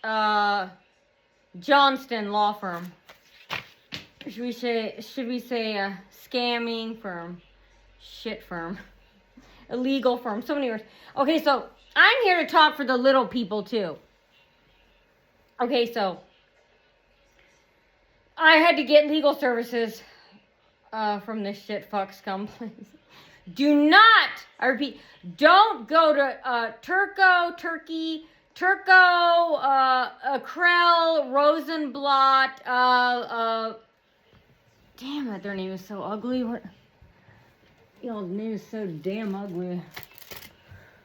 Johnston law firm. Should we say scamming firm, shit firm, illegal firm, so many words. Okay, so I'm here to talk for the little people too. Okay, so I had to get legal services from this shit fuck scum place. Do not, I repeat, don't go to Tourkow, Crell, Rosenblatt, damn it, their name is so ugly. What? Y'all's name is so damn ugly.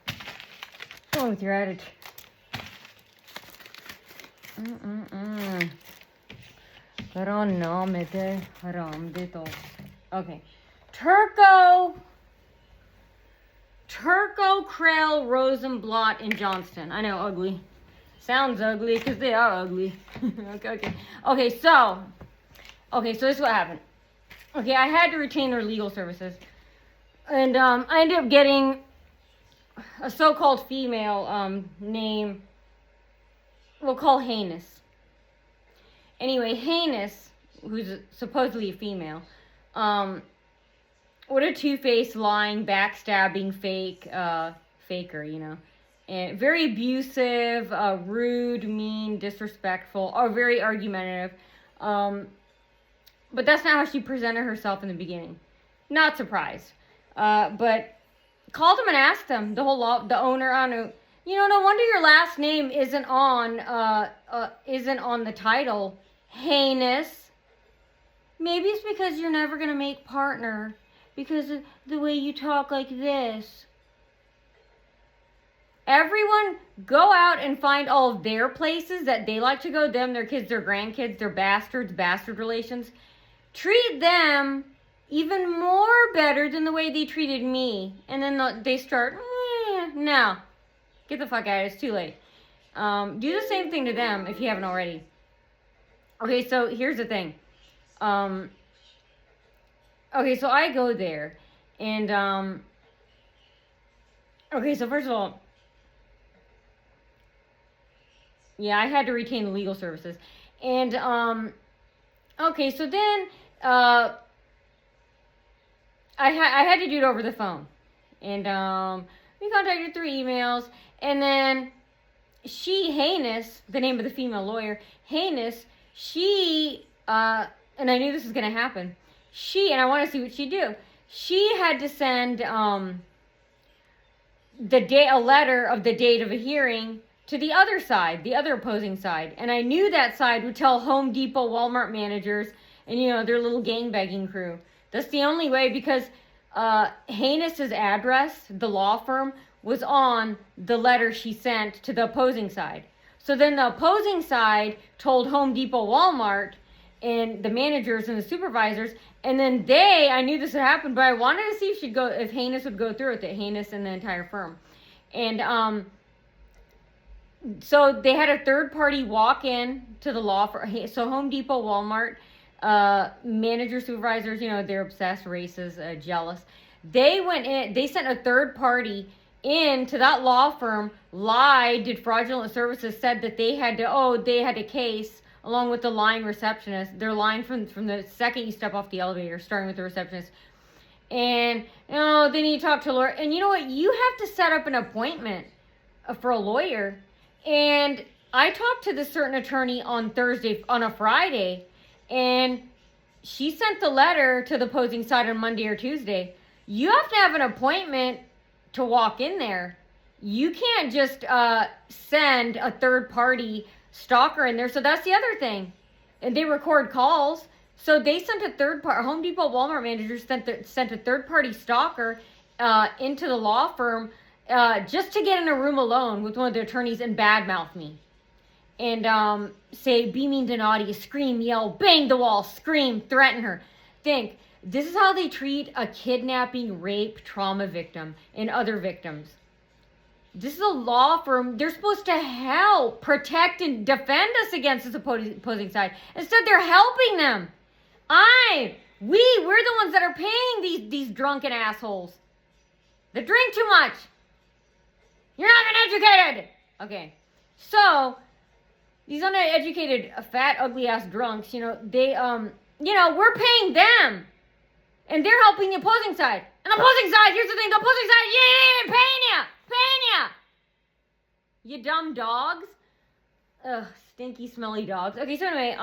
What's wrong with your attitude? Okay. Tourkow, Crell, Rosenblatt, and Johnston. I know, ugly. Sounds ugly because they are ugly. Okay, so this is what happened. Okay, I had to retain their legal services. And I ended up getting a so-called female name, we'll call Heinous. Anyway, Heinous, who's supposedly a female, what a two-faced, lying, backstabbing, faker, you know. And very abusive, rude, mean, disrespectful, or very argumentative. But that's not how she presented herself in the beginning. Not surprised. But called him and asked him, the owner, I don't know, you know, no wonder your last name isn't on the title, Heinous. Maybe it's because you're never gonna make partner because of the way you talk like this. Everyone go out and find all of their places that they like to go, them, their kids, their grandkids, their bastard relations. Treat them even more better than the way they treated me. And then they start, no, get the fuck out, it's too late. Do the same thing to them if you haven't already. Okay, so here's the thing. Okay, so I go there, and, okay, so first of all, yeah, I had to retain the legal services, and, okay, so then, I had to do it over the phone, and, we contacted through emails, and then Heinous, the name of the female lawyer, Heinous, she, and I knew this was going to happen, and I want to see what she'd do. She had to send a letter of the date of a hearing to the other side, the other opposing side. And I knew that side would tell Home Depot, Walmart managers, and, you know, their little gangbanging crew. That's the only way, because Heinous's address, the law firm, was on the letter she sent to the opposing side. So then the opposing side told Home Depot, Walmart, and the managers and the supervisors, and then I knew this would happen, but I wanted to see if Heinous would go through with it, Heinous and the entire firm. And so they had a third party walk in to the law firm. So Home Depot, Walmart, manager, supervisors, you know, they're obsessed, racist, jealous. They went in, they sent a third party into that law firm, lied, did fraudulent services, said that they had a case, along with the lying receptionist. They're lying from the second you step off the elevator, starting with the receptionist. And, you know, then you talk to a lawyer. And you know what? You have to set up an appointment for a lawyer. And I talked to this certain attorney on a Friday, and she sent the letter to the opposing side on Monday or Tuesday. You have to have an appointment to walk in there. You can't just send a third party stalker in there. So that's the other thing. And they record calls. So they sent a third party, Home Depot, Walmart managers sent a third party stalker into the law firm just to get in a room alone with one of the attorneys and badmouth me. And say, be mean to naughty, scream, yell, bang the wall, scream, threaten her. Think, this is how they treat a kidnapping, rape, trauma victim and other victims. This is a law firm. They're supposed to help, protect, and defend us against this opposing side. Instead, they're helping them. We're the ones that are paying these drunken assholes that drink too much. You're not even educated. Okay, so these uneducated, fat, ugly-ass drunks, they, we're paying them. And they're helping the opposing side. And the opposing side, here's the thing, the opposing side, yeah, paying you. You dumb dogs. Ugh, stinky, smelly dogs. Okay, so anyway,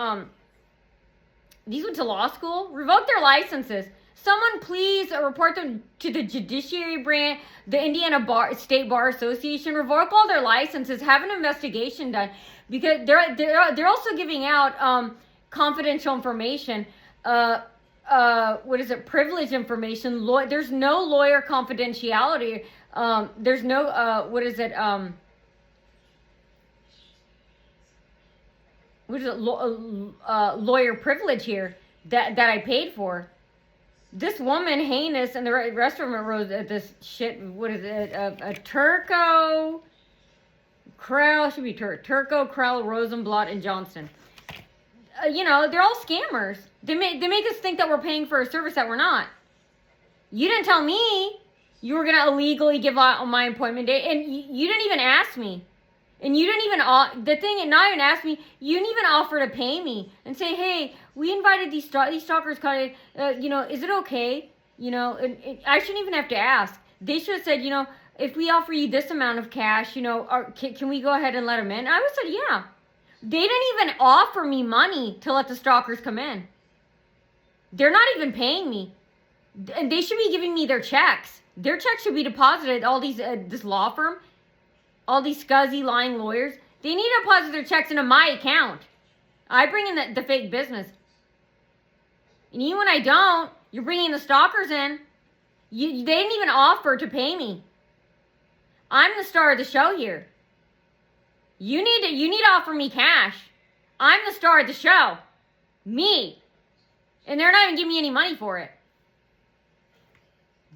these went to law school. Revoke their licenses. Someone please report them to the Judiciary Branch, the Indiana State Bar Association. Revoke all their licenses. Have an investigation done. Because they're also giving out confidential information. Privilege information. There's no lawyer confidentiality. There's no, lawyer privilege here that I paid for. This woman, heinous, and the rest of them wrote this shit, a Tourkow, Crell, should be Tourkow, Crell, Rosenblatt, and Johnston. They're all scammers. They make us think that we're paying for a service that we're not. You didn't tell me you were going to illegally give out on my appointment date, and you didn't even ask me. And you didn't even, not even ask me, you didn't even offer to pay me and say, hey, we invited these stalkers, is it okay? I shouldn't even have to ask. They should have said, if we offer you this amount of cash, can we go ahead and let them in? I would have said, yeah. They didn't even offer me money to let the stalkers come in. They're not even paying me. And they should be giving me their checks. Their checks should be deposited. All these, this law firm, all these scuzzy, lying lawyers, they need to deposit their checks into my account. I bring in the fake business. And even when I don't, you're bringing the stalkers in. They didn't even offer to pay me. I'm the star of the show here. You need to offer me cash. I'm the star of the show. Me. And they're not even giving me any money for it.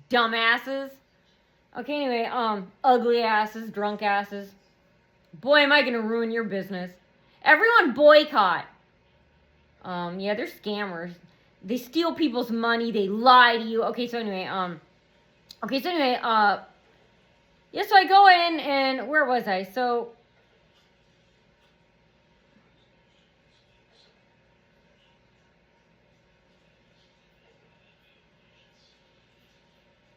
Dumbasses. Okay, anyway, ugly asses, drunk asses. Boy, am I gonna ruin your business. Everyone boycott. Yeah, they're scammers. They steal people's money, they lie to you. Okay, so anyway, yeah, so I go in and where was I? So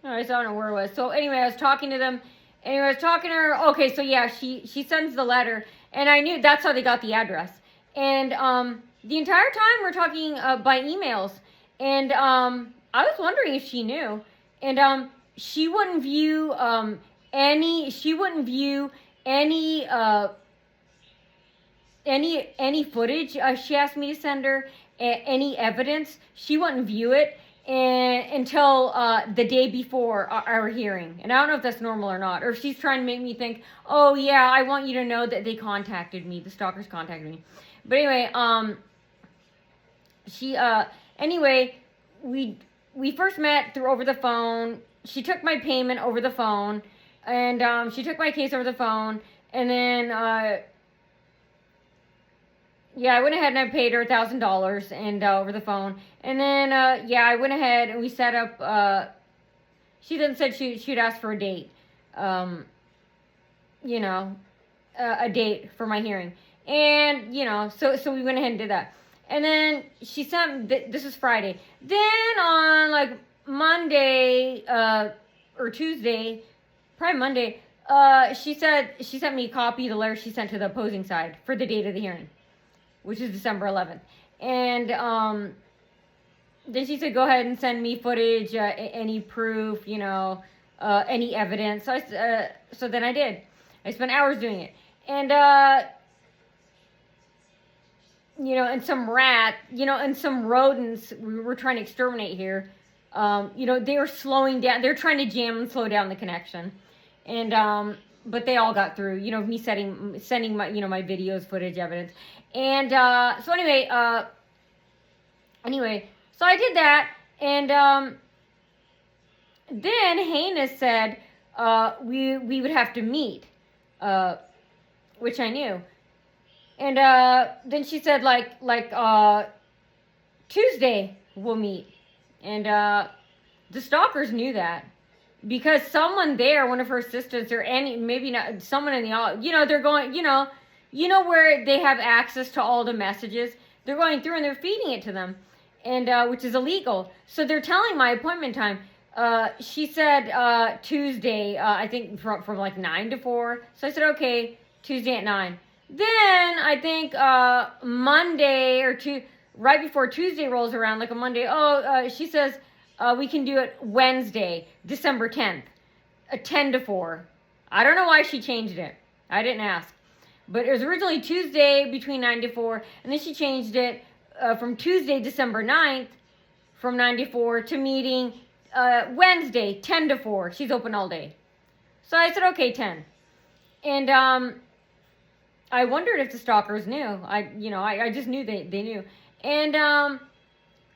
I don't know where it was. So anyway, I was talking to them. Anyway, I was talking to her. Okay, so yeah, she sends the letter. And I knew that's how they got the address. And the entire time we're talking by emails. And I was wondering if she knew. And she wouldn't view any footage she asked me to send her, any evidence. She wouldn't view it until the day before our hearing. And I don't know if that's normal or not, or if she's trying to make me think, oh yeah, I want you to know that they contacted me, the stalkers contacted me. But anyway, we first met over the phone. She took my payment over the phone, and she took my case over the phone, and then yeah, I went ahead and I paid her $1,000 and over the phone. And then yeah, I went ahead and we set up. She then said she'd ask for a date. A date for my hearing. And so we went ahead and did that. And then she sent. This is Friday. Then on like Monday or Tuesday, probably Monday. She sent me a copy of the letter she sent to the opposing side for the date of the hearing, which is December 11th. And then she said, go ahead and send me footage, any proof, any evidence. So then I did. I spent hours doing it. And, and some and some rodents we were trying to exterminate here. They were slowing down. They're trying to jam and slow down the connection. And, but they all got through, me sending my, my videos, footage, evidence. And, so anyway, so I did that. And, then Heinous said, we would have to meet, which I knew. And, then she said, Tuesday we'll meet. And, the stalkers knew that. Because someone there, one of her assistants, or maybe not, someone in the, they're going, you know, where they have access to all the messages. They're going through and they're feeding it to them, and which is illegal. So they're telling my appointment time. She said Tuesday, I think from like 9 to 4. So I said, okay, Tuesday at 9. Then I think Monday or right before Tuesday rolls around, like a Monday, she says we can do it Wednesday, December 10th, 10 to 4. I don't know why she changed it. I didn't ask. But it was originally Tuesday between 9 to 4, and then she changed it from Tuesday, December 9th, from 9 to 4, to meeting Wednesday, 10 to 4. She's open all day. So I said, okay, 10. And I wondered if the stalkers knew. I just knew they knew. And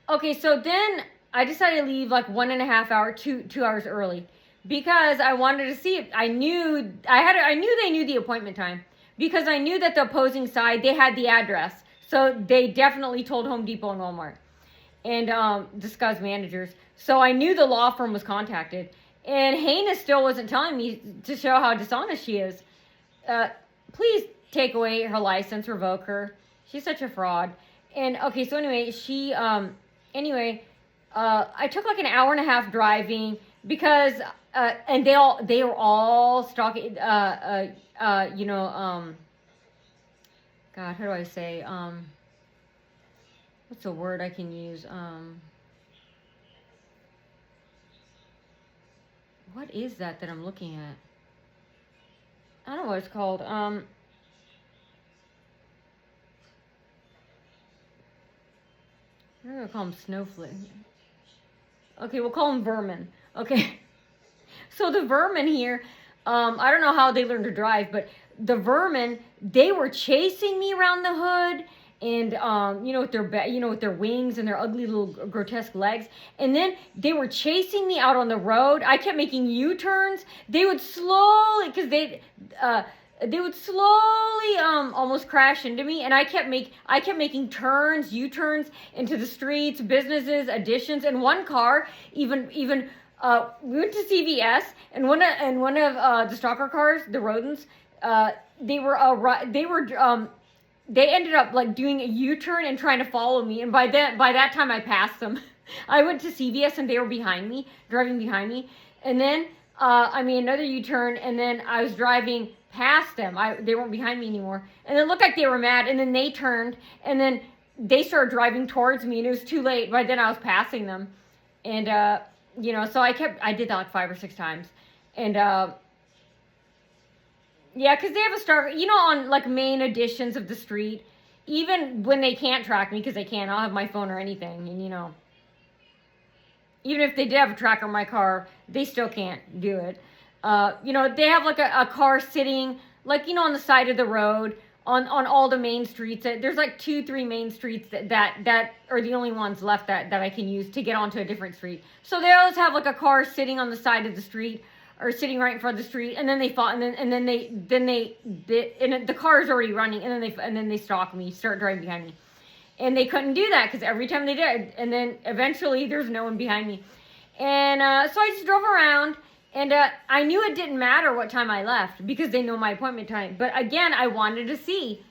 okay, so then I decided to leave like 1.5 hours, 2 hours early, because I wanted to see it. I knew they knew the appointment time, because I knew that the opposing side, they had the address. So they definitely told Home Depot and Walmart and discussed managers. So I knew the law firm was contacted. And Hannah still wasn't telling me to show how dishonest she is. Please take away her license, revoke her. She's such a fraud. And okay, so anyway, I took like an hour and a half driving, because and they were all stalking. God, how do I say? What's a word I can use? What is that I'm looking at? I don't know what it's called. I'm gonna call them snowflake. Okay, we'll call them vermin. Okay. So the vermin here, I don't know how they learned to drive, but the vermin, they were chasing me around the hood, and with their wings and their ugly little grotesque legs, and then they were chasing me out on the road. I kept making U-turns. They would slowly, almost crash into me, and I kept making turns, U-turns into the streets, businesses, additions. And one car even we went to CVS, and one of the stalker cars, the rodents, they ended up like doing a U-turn and trying to follow me, and by that time I passed them. I went to CVS and they were driving behind me, and then I made another U-turn, and then I was driving past them. They weren't behind me anymore, and it looked like they were mad, and then they turned, and then they started driving towards me, and it was too late. By then I was passing them, and so I did that like 5 or 6 times, and yeah, because they have a star, on like main editions of the street, even when they can't track me, because they can't, I'll have my phone or anything, and even if they did have a tracker on my car, they still can't do it. They have like a car sitting, like, on the side of the road, on all the main streets. There's like 2-3 main streets that are the only ones left that I can use to get onto a different street. So they always have like a car sitting on the side of the street, or sitting right in front of the street, and then they fought, and then the car is already running, and then they stalk me, start driving behind me, and they couldn't do that, because every time they did, and then eventually there's no one behind me, and so I just drove around, and I knew it didn't matter what time I left, because they know my appointment time. But again, I wanted to see,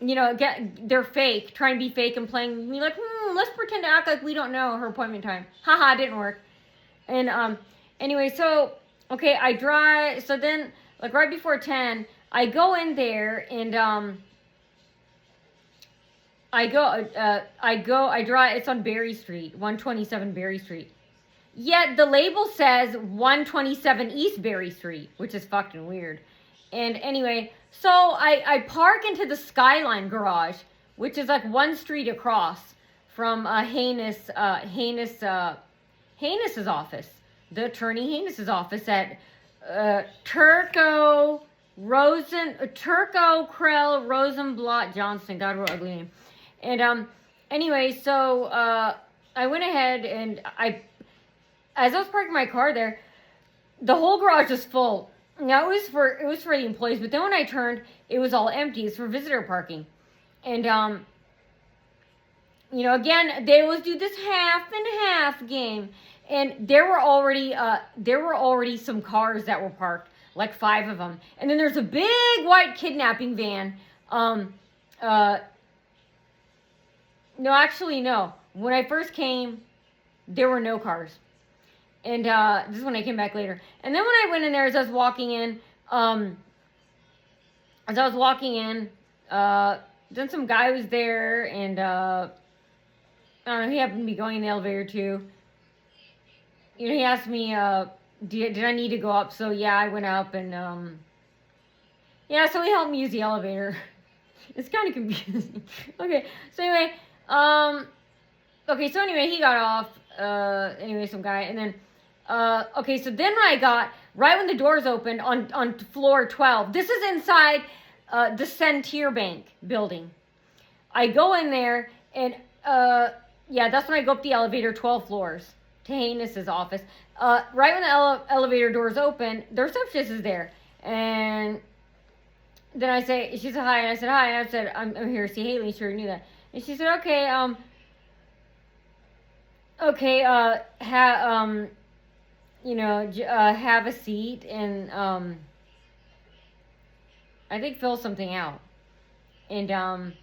they're fake, trying to be fake and playing with me, like, let's pretend to act like we don't know her appointment time. Haha, it didn't work. And anyway, so, okay, I drive, so then, like, right before 10, I go in there, and, I drive, it's on Berry Street, 127 Berry Street. Yet, the label says 127 East Berry Street, which is fucking weird. And anyway, so I park into the Skyline garage, which is, like, one street across from, Heinous' office. The attorney Heinous' office at Tourkow, Crell, Rosenblatt, Johnston. God, what an ugly name. And anyway, so I went ahead, and as I was parking my car there, the whole garage was full. Now it was for the employees, but then when I turned, it was all empty. It's for visitor parking, and again, they always do this half and half game. And there were already some cars that were parked, like 5 of them. And then there's a big white kidnapping van. No, actually, no. When I first came, there were no cars. And this is when I came back later. And then when I went in there, as I was walking in, then some guy was there, and I don't know, he happened to be going in the elevator too. You know, he asked me, did I need to go up? So yeah, I went up, and yeah, so he helped me use the elevator. It's kind of confusing. Okay, so anyway, he got off. Some guy, and then, okay, so then when I got, right when the doors opened on floor 12, this is inside the Centier Bank building. I go in there, and yeah, that's when I go up the elevator 12 floors to Haynes's office. Right when the elevator doors open, the receptionist is there, and then I say, she said hi, and I said hi, and I said I'm here to see Haley. She already knew that, and she said okay, have a seat, and I think fill something out, and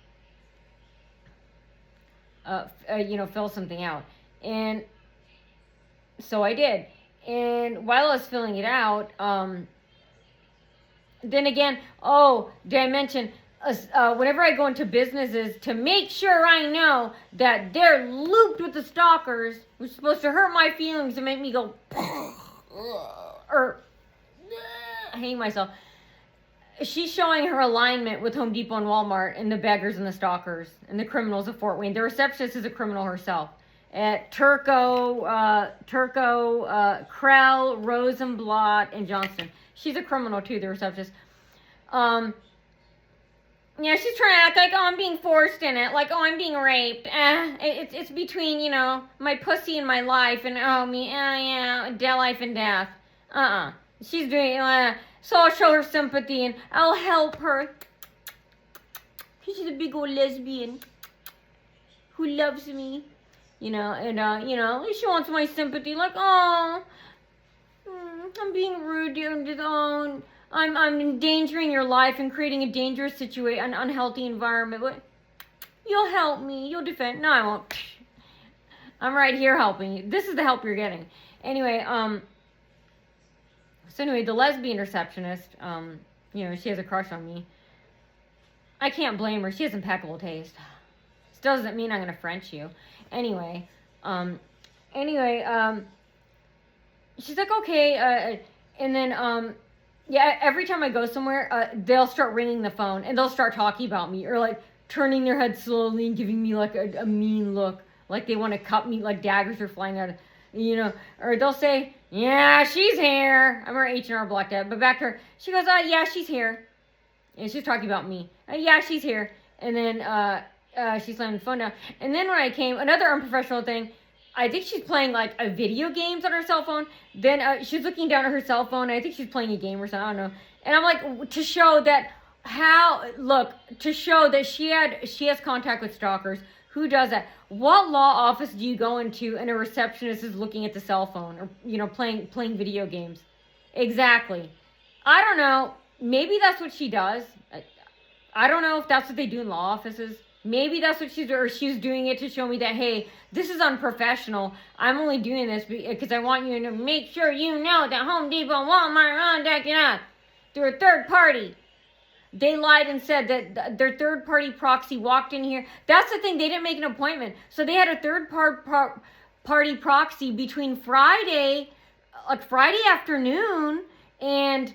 fill something out, and so I did, and while I was filling it out, then again, did I mention, whenever I go into businesses, to make sure I know that they're looped with the stalkers, which is supposed to hurt my feelings and make me go, or hang myself. She's showing her alignment with Home Depot and Walmart and the beggars and the stalkers and the criminals of Fort Wayne. The receptionist is a criminal herself. At Tourkow, Crell, Rosenblatt, and Johnston. She's a criminal too, the receptionist. Yeah, she's trying to act like, I'm being forced in it. Like, I'm being raped. It's between, my pussy and my life. And, life and death. She's doing, so I'll show her sympathy and I'll help her. She's a big old lesbian who loves me. She wants my sympathy. Like, I'm being rude. I'm endangering your life and creating a dangerous situation, an unhealthy environment. But you'll help me. You'll defend. No, I won't. I'm right here helping you. This is the help you're getting. Anyway, the lesbian receptionist, she has a crush on me. I can't blame her. She has impeccable taste. This doesn't mean I'm going to French you. Anyway, she's like, okay, and then, every time I go somewhere, they'll start ringing the phone, and they'll start talking about me, or, like, turning their head slowly and giving me, like, a mean look, like they want to cut me, like daggers are flying out of, or they'll say, yeah, she's here. I'm her H&R blocked out, but back to her, she goes, yeah, she's here, and she's talking about me, yeah, she's here, and then, she slammed the phone down. And then when I came, another unprofessional thing, I think she's playing like a video games on her cell phone. Then she's looking down at her cell phone. I think she's playing a game or something. I don't know. And I'm like, to show that she has contact with stalkers. Who does that? What law office do you go into and a receptionist is looking at the cell phone or playing video games? Exactly. I don't know. Maybe that's what she does. I don't know if that's what they do in law offices. Maybe that's what she's doing, or she's doing it to show me that, hey, this is unprofessional. I'm only doing this because I want you to make sure you know that Home Depot and Walmart are on deck. They're a third party. They lied and said that their third party proxy walked in here. That's the thing. They didn't make an appointment. So they had a third party proxy between Friday afternoon and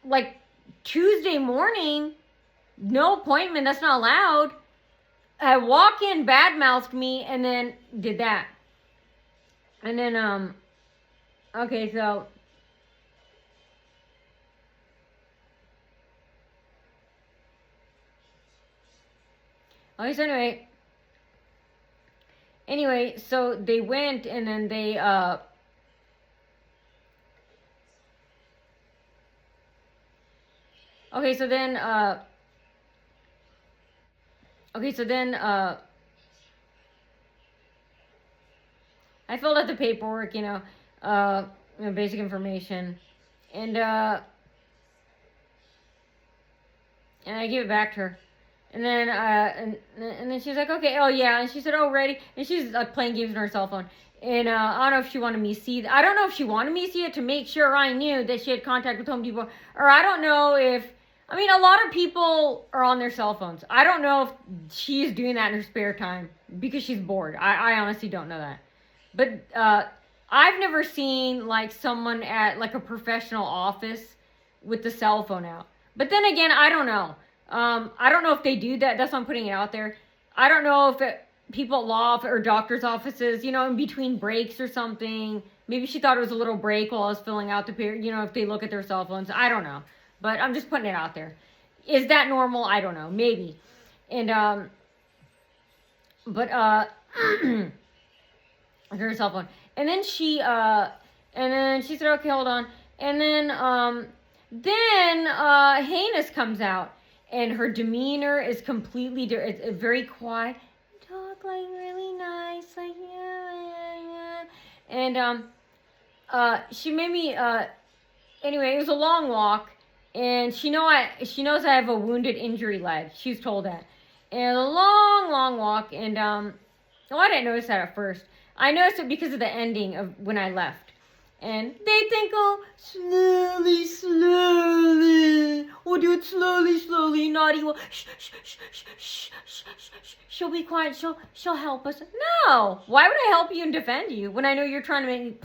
like Tuesday morning. No appointment. That's not allowed. I walk in, badmouthed me, and then did that. And then, okay, so. Okay, so anyway, so they went, and then they, okay, so then, I filled out the paperwork, basic information, and I gave it back to her. And then and then she's like, okay, oh yeah, and she said, oh, ready, and she's like playing games on her cell phone. And I don't know if she wanted me to see. I don't know if she wanted me to see it to make sure I knew that she had contact with Home Depot, or I don't know if. I mean, a lot of people are on their cell phones. I don't know if she's doing that in her spare time because she's bored. I honestly don't know that. But I've never seen like someone at like a professional office with the cell phone out. But then again, I don't know. I don't know if they do that. That's why I'm putting it out there. I don't know if people at law or doctor's offices, in between breaks or something. Maybe she thought it was a little break while I was filling out the paper, if they look at their cell phones. I don't know. But I'm just putting it out there. Is that normal? I don't know. Maybe. And, but, her cell phone. And then she said, okay, hold on. And then Heinous comes out. And her demeanor is completely different. It's very quiet. Talk like really nice. Like, yeah. And, she made me, anyway, it was a long walk. And she knows I have a wounded injury leg. She's told that. And a long, long walk. And I didn't notice that at first. I noticed it because of the ending of when I left. And they think, oh, slowly, slowly. We'll do it slowly, slowly. Naughty. Well, shh, shh, shh, shh, shh, shh, shh. She'll be quiet. She'll help us. No. Why would I help you and defend you when I know you're trying to make me?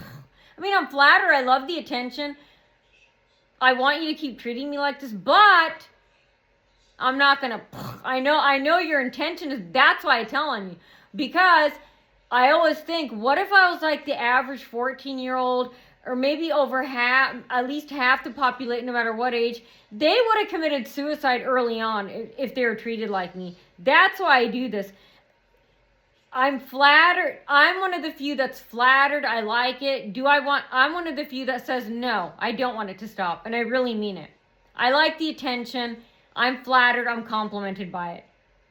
I mean, I'm flattered. I love the attention. I want you to keep treating me like this, but I'm not going to. I know your intention is. That's why I tell on you. Because I always think, what if I was like the average 14-year-old, or maybe over half, at least half the population, no matter what age, they would have committed suicide early on if they were treated like me. That's why I do this. I'm flattered. I'm one of the few that's flattered. I like it. I'm one of the few that says, no, I don't want it to stop. And I really mean it. I like the attention. I'm flattered. I'm complimented by it.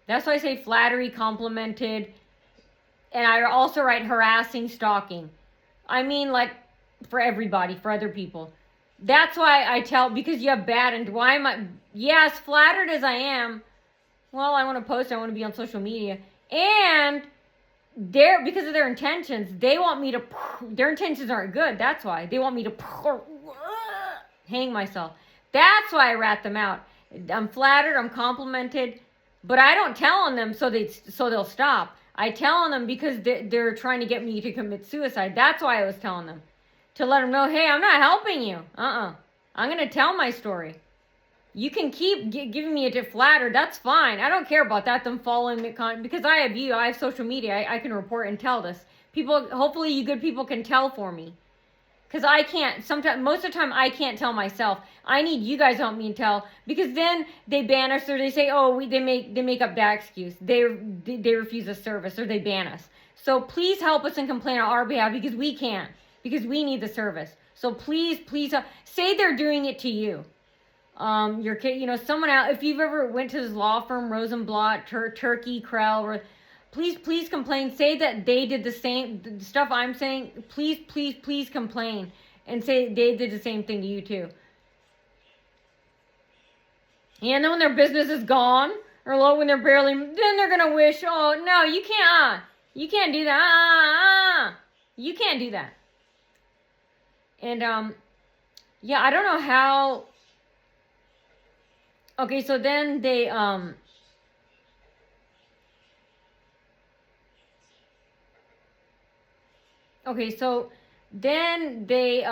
That's why I say flattery, complimented. And I also write harassing, stalking. I mean, like, for everybody, for other people. That's why I tell, because you have bad, and why am I, as flattered as I am, well, I want to post, I want to be on social media. And because of their intentions, they want me to, their intentions aren't good. That's why. They want me to hang myself. That's why I rat them out. I'm flattered, I'm complimented, but I don't tell on them so they'll stop. I tell on them because they're trying to get me to commit suicide. That's why I was telling them. To let them know, hey, I'm not helping you. I'm going to tell my story. You can keep giving me a flatter. That's fine. I don't care about that, them following me. Because I have you. I have social media. I can report and tell this. People, hopefully you good people can tell for me. Because I can't, most of the time I can't tell myself. I need you guys to help me tell. Because then they ban us, or they say, oh, they make up that excuse. They refuse a service, or they ban us. So please help us and complain on our behalf, because we can't. Because we need the service. So please, say they're doing it to you. Your kid, someone out. If you've ever went to this law firm, Rosenblatt, Turkey, Crell, please complain. Say that they did the same stuff I'm saying. Please complain and say they did the same thing to you too. And then when their business is gone, or when they're barely, then they're gonna wish. Oh no, you can't. You can't do that. You can't do that. And I don't know how. Okay, so then they okay, so then they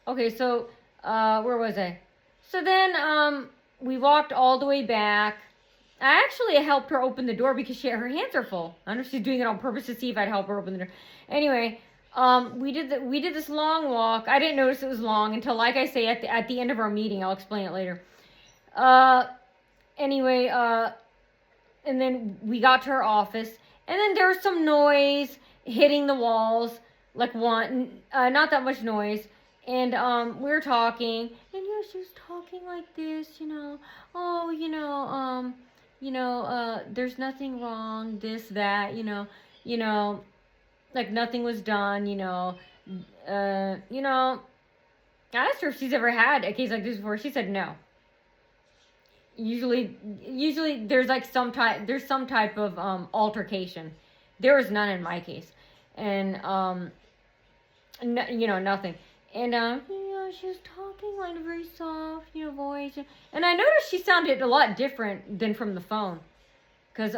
okay, so where was I? So then we walked all the way back. I actually helped her open the door because her hands are full. I don't know if she's doing it on purpose to see if I'd help her open the door. Anyway, we did this long walk. I didn't notice it was long until, like I say, at the end of our meeting. I'll explain it later. Anyway, and then we got to her office, and then there was some noise hitting the walls, like not that much noise. And we were talking, and she was talking like this, there's nothing wrong, this, that, you know, like nothing was done, I asked her if she's ever had a case like this before. She said no. Usually there's like there's some type of altercation. There was none in my case, and nothing. And she was talking like a very soft, voice, and I noticed she sounded a lot different than from the phone, because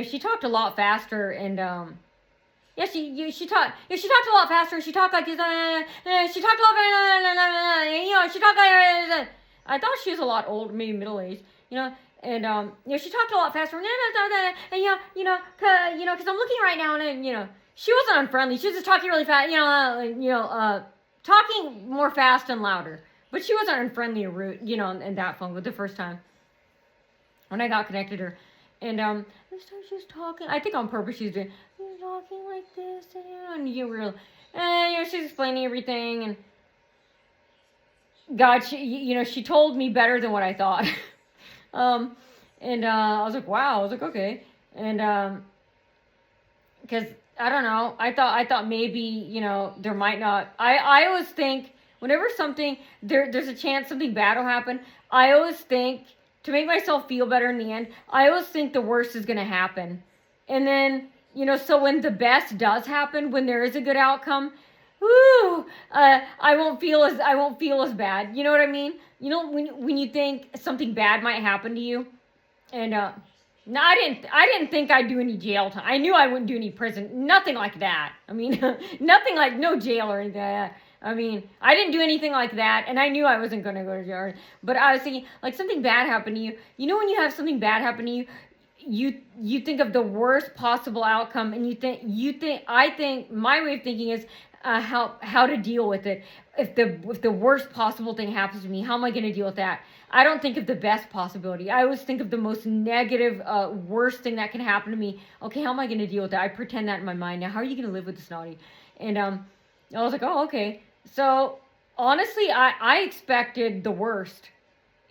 she talked a lot faster, and she talked a lot faster, and she talked like this. She talked a lot, she talked like. I thought she was a lot older, maybe middle aged, and she talked a lot faster, and because I'm looking right now, and she wasn't unfriendly. She was just talking really fast, talking more fast and louder, but she wasn't unfriendly or rude, in that phone with the first time when I got connected to her. And this time she was talking, I think on purpose she was talking like this, and she's explaining everything, and God, she told me better than what I thought. And I was like, wow. I was like, okay. And because I don't know, I thought maybe there might not. I always think whenever there's a chance something bad will happen. I always think, to make myself feel better in the end, I always think the worst is gonna happen, and then so when the best does happen, when there is a good outcome, I won't feel as bad. You know what I mean? When you think something bad might happen to you, and no, I didn't think I'd do any jail time. I knew I wouldn't do any prison, nothing like that. I mean, nothing like no jail or anything like that. I mean, I didn't do anything like that, and I knew I wasn't going to go to jail. But I was thinking, like, something bad happened to you. When you have something bad happen to you, you think of the worst possible outcome, and I think my way of thinking is how to deal with it. If the worst possible thing happens to me, how am I going to deal with that? I don't think of the best possibility. I always think of the most negative, worst thing that can happen to me. Okay, how am I going to deal with that? I pretend that in my mind. Now, how are you going to live with this, Naughty? And I was like, oh, okay. So, honestly, I expected the worst.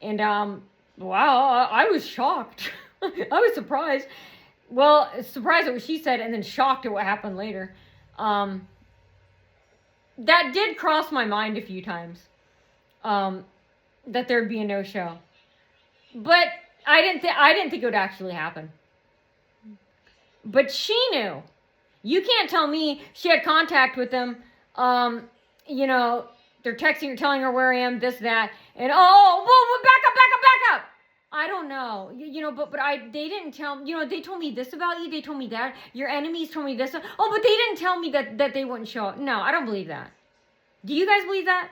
And, wow, I was shocked. I was surprised. Well, surprised at what she said, and then shocked at what happened later. That did cross my mind a few times. That there'd be a no-show. But I didn't think it would actually happen. But she knew. You can't tell me she had contact with them. They're texting her, telling her where I am, this, that, and whoa, back up. I don't know, but they didn't tell, they told me this about you, they told me that, your enemies told me this, but they didn't tell me that they wouldn't show up. No, I don't believe that. Do you guys believe that?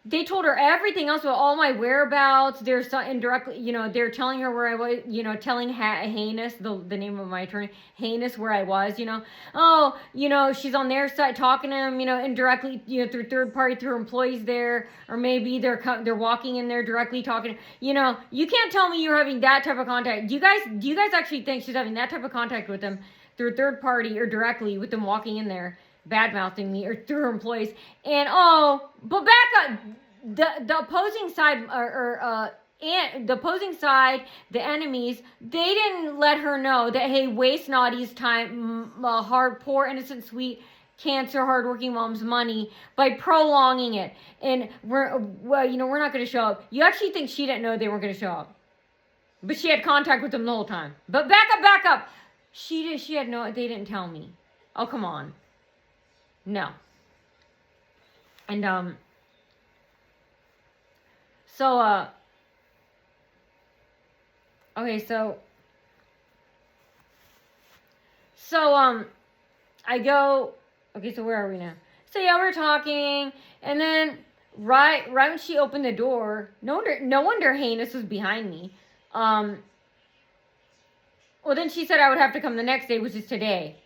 They told her everything else about all my whereabouts. They're indirectly, they're telling her where I was, telling Heinous, the name of my attorney, Heinous, where I was, she's on their side talking to him, indirectly, through third party, through employees there, or maybe they're walking in there directly talking. You can't tell me you're having that type of contact. Do you guys actually think she's having that type of contact with them through third party or directly with them walking in there, bad-mouthing me, or through her employees? And but back up, the opposing side, and the opposing side, the enemies, they didn't let her know that, hey, waste Naughty's time, hard, poor, innocent, sweet, cancer, hardworking mom's money by prolonging it, and we're not going to show up. You actually think she didn't know they weren't going to show up, but she had contact with them the whole time. But back up. She had no. They didn't tell me. Oh, come on. No. And okay, so I go, okay, so where are we now? So yeah, we're talking, and then right when she opened the door, no wonder Heinous was behind me. Well, then she said I would have to come the next day, which is today.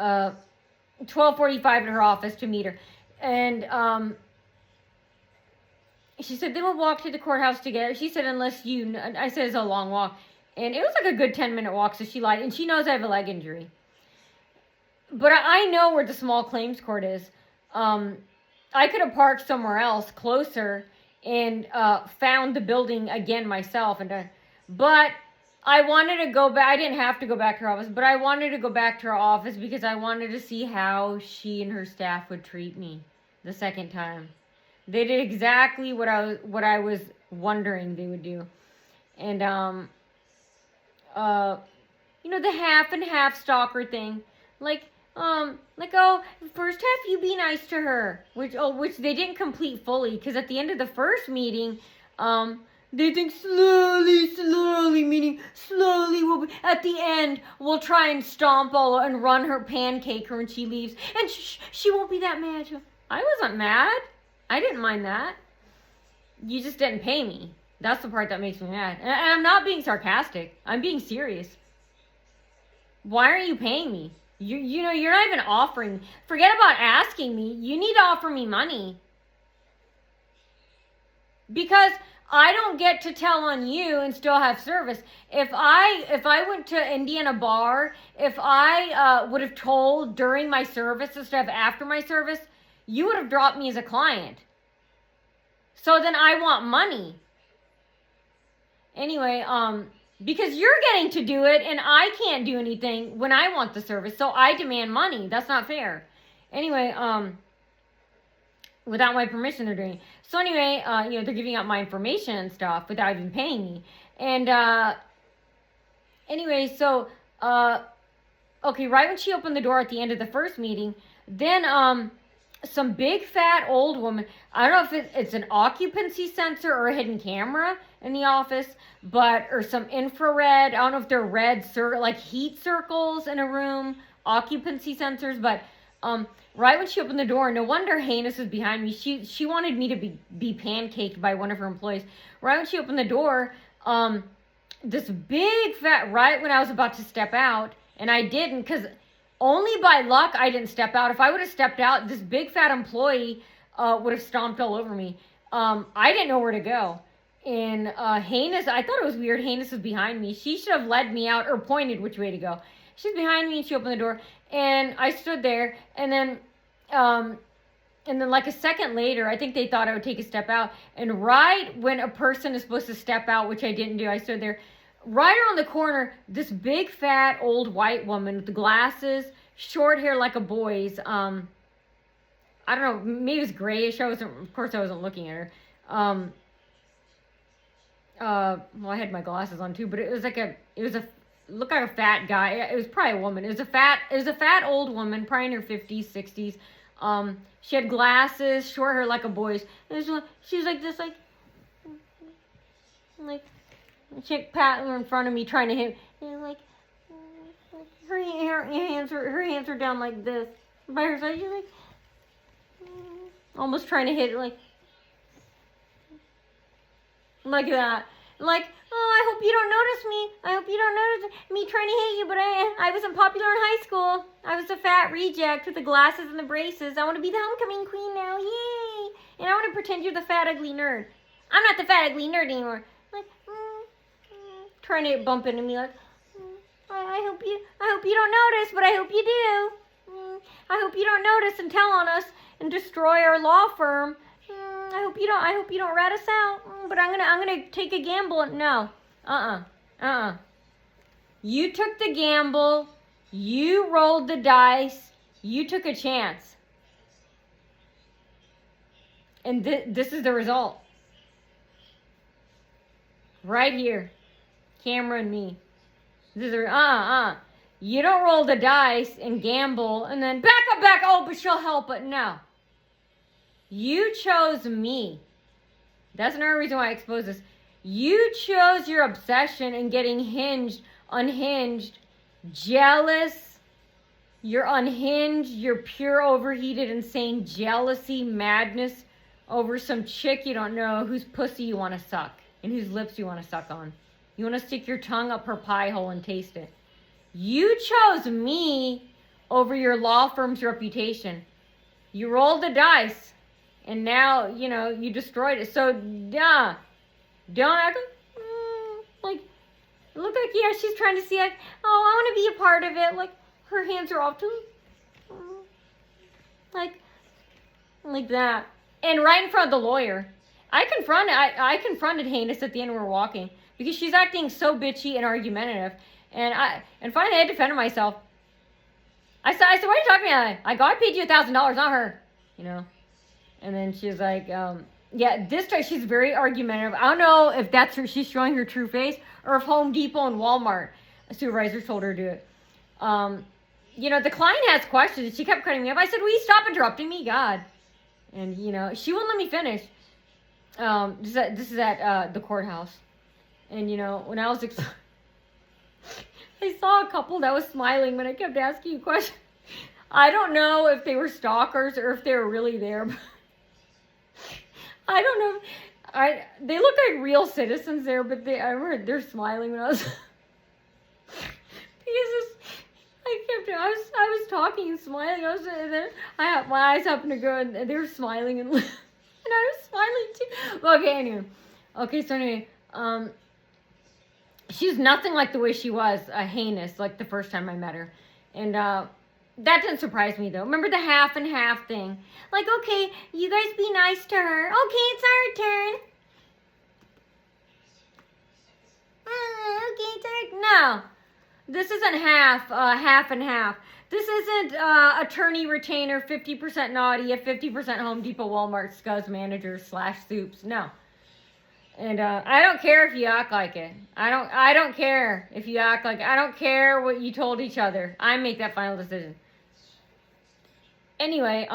12:45 at her office to meet her. And she said, then we'll walk to the courthouse together. She said, I said, it's a long walk. And it was like a good 10-minute walk, so she lied. And she knows I have a leg injury. But I know where the small claims court is. I could have parked somewhere else closer and found the building again myself. But I wanted to go back. I didn't have to go back to her office, but I wanted to go back to her office because I wanted to see how she and her staff would treat me the second time. They did exactly what I was wondering they would do. And the half and half stalker thing. Oh, first half you be nice to her, which they didn't complete fully, because at the end of the first meeting, they think slowly, meaning slowly, at the end, we'll try and stomp all and run her, pancake her when she leaves, and she won't be that mad. I wasn't mad. I didn't mind that. You just didn't pay me. That's the part that makes me mad. And I'm not being sarcastic. I'm being serious. Why aren't you paying me? You're not even offering. Forget about asking me. You need to offer me money. Because I don't get to tell on you and still have service. If I went to Indiana Bar, if I would have told during my service instead of after my service, you would have dropped me as a client. So then I want money. Anyway, because you're getting to do it and I can't do anything when I want the service. So I demand money. That's not fair. Anyway, without my permission they're doing it. So anyway, they're giving out my information and stuff without even paying me. And anyway, so okay, right when she opened the door at the end of the first meeting, then some big fat old woman, I don't know if it's an occupancy sensor or a hidden camera in the office, or some infrared, I don't know if they're red, like heat circles in a room, occupancy sensors, but right when she opened the door, no wonder Heinous was behind me. She wanted me to be pancaked by one of her employees. Right when she opened the door, this big fat, right when I was about to step out, and I didn't, because only by luck I didn't step out. If I would have stepped out, this big fat employee would have stomped all over me. I didn't know where to go. And Heinous, I thought it was weird. Heinous was behind me. She should have led me out or pointed which way to go. She's behind me and she opened the door. And I stood there. And then like a second later, I think they thought I would take a step out. And right when a person is supposed to step out, which I didn't do, I stood there. Right around the corner, this big fat old white woman with the glasses, short hair like a boy's. I don't know, maybe it was grayish. Of course I wasn't looking at her. Well, I had my glasses on too, but it looked like a fat guy. It was probably a woman. It was a fat old woman, probably in her 50s, 60s. She had glasses, short hair like a boy's. She was like this, like chick pat in front of me, trying to hit, and her hands are down like this by her side. She's like almost trying to hit, like that. Like, oh, I hope you don't notice me. I hope you don't notice me trying to hit you, but I wasn't popular in high school. I was a fat reject with the glasses and the braces. I want to be the homecoming queen now. Yay! And I want to pretend you're the fat, ugly nerd. I'm not the fat, ugly nerd anymore. Like, trying to bump into me, like, I hope you don't notice, but I hope you do. I hope you don't notice and tell on us and destroy our law firm. I hope you don't rat us out. But I'm gonna take a gamble. No. You took the gamble. You rolled the dice. You took a chance. And this is the result. Right here. Camera and me. This is You don't roll the dice and gamble and then back up. Oh, but she'll help. But no. You chose me. That's another reason why I expose this. You chose your obsession in getting unhinged, jealous. You're unhinged. You're pure, overheated, insane jealousy, madness over some chick you don't know whose pussy you want to suck and whose lips you want to suck on. You want to stick your tongue up her pie hole and taste it. You chose me over your law firm's reputation. You rolled the dice. And now, you destroyed it. So, don't act like, look like, yeah, she's trying to see, like, oh, I want to be a part of it. Like, her hands are off too. Like that. And right in front of the lawyer. I confronted Heinous at the end when we were walking because she's acting so bitchy and argumentative, and finally I had to defend myself. I said, why are you talking to me? I go, I paid you $1,000, not her, you know. And then she's like, yeah, this time she's very argumentative. I don't know if that's her, she's showing her true face, or if Home Depot and Walmart supervisors told her to do it. You know, the client has questions. She kept cutting me off. I said, will you stop interrupting me? God. And, you know, she wouldn't let me finish. This is at the courthouse. And, you know, when I was I saw a couple that was smiling when I kept asking you questions. I don't know if they were stalkers or if they were really there. I don't know. They look like real citizens there, but I remember they're smiling when I was I was talking and smiling. My eyes happened to go, and they were smiling, and I was smiling too. Okay, anyway. Okay, so anyway, she's nothing like the way she was, heinous, like the first time I met her, and that didn't surprise me though. Remember the half and half thing? Like, okay, you guys be nice to her. Okay, it's our turn. Okay, it's our no. This isn't half and half. This isn't attorney retainer 50% naughty at 50% Home Depot Walmart scuzz manager / soups. No. And I don't care if you act like it. I don't care if you act like it. I don't care what you told each other. I make that final decision. Anyway,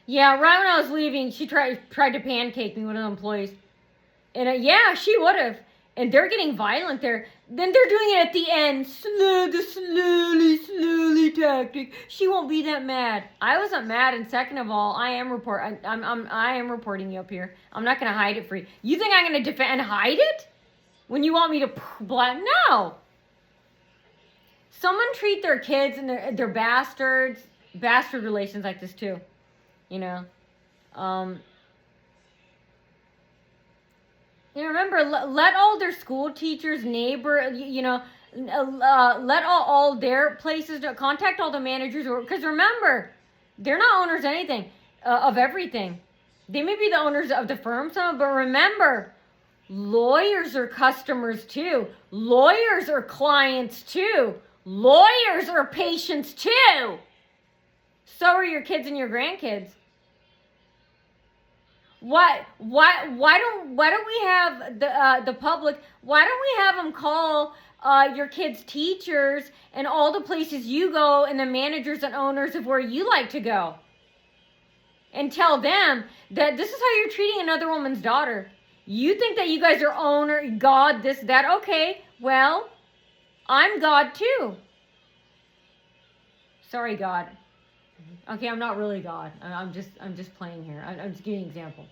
yeah, right when I was leaving, she tried to pancake me, one of the employees. And yeah, she would have. And they're getting violent there. Then they're doing it at the end. The slowly tactic. She won't be that mad. I wasn't mad, and second of all, I am reporting you up here. I'm not gonna hide it for you. You think I'm gonna defend and hide it? When you want me to no. Someone treat their kids and their bastard relations like this too. You know, you remember, let all their school teachers, let all their places contact all the managers, because remember, they're not owners of anything, of everything. They may be the owners of the firm, but remember, lawyers are customers too. Lawyers are clients too. Lawyers are patients too. So are your kids and your grandkids. Why don't we have the public? Why don't we have them call your kids' teachers and all the places you go and the managers and owners of where you like to go, and tell them that this is how you're treating another woman's daughter. You think that you guys are owner, God, this, that. Okay, well, I'm God too. Sorry, God. Okay, I'm not really God. I'm just playing here. I'm just giving an example.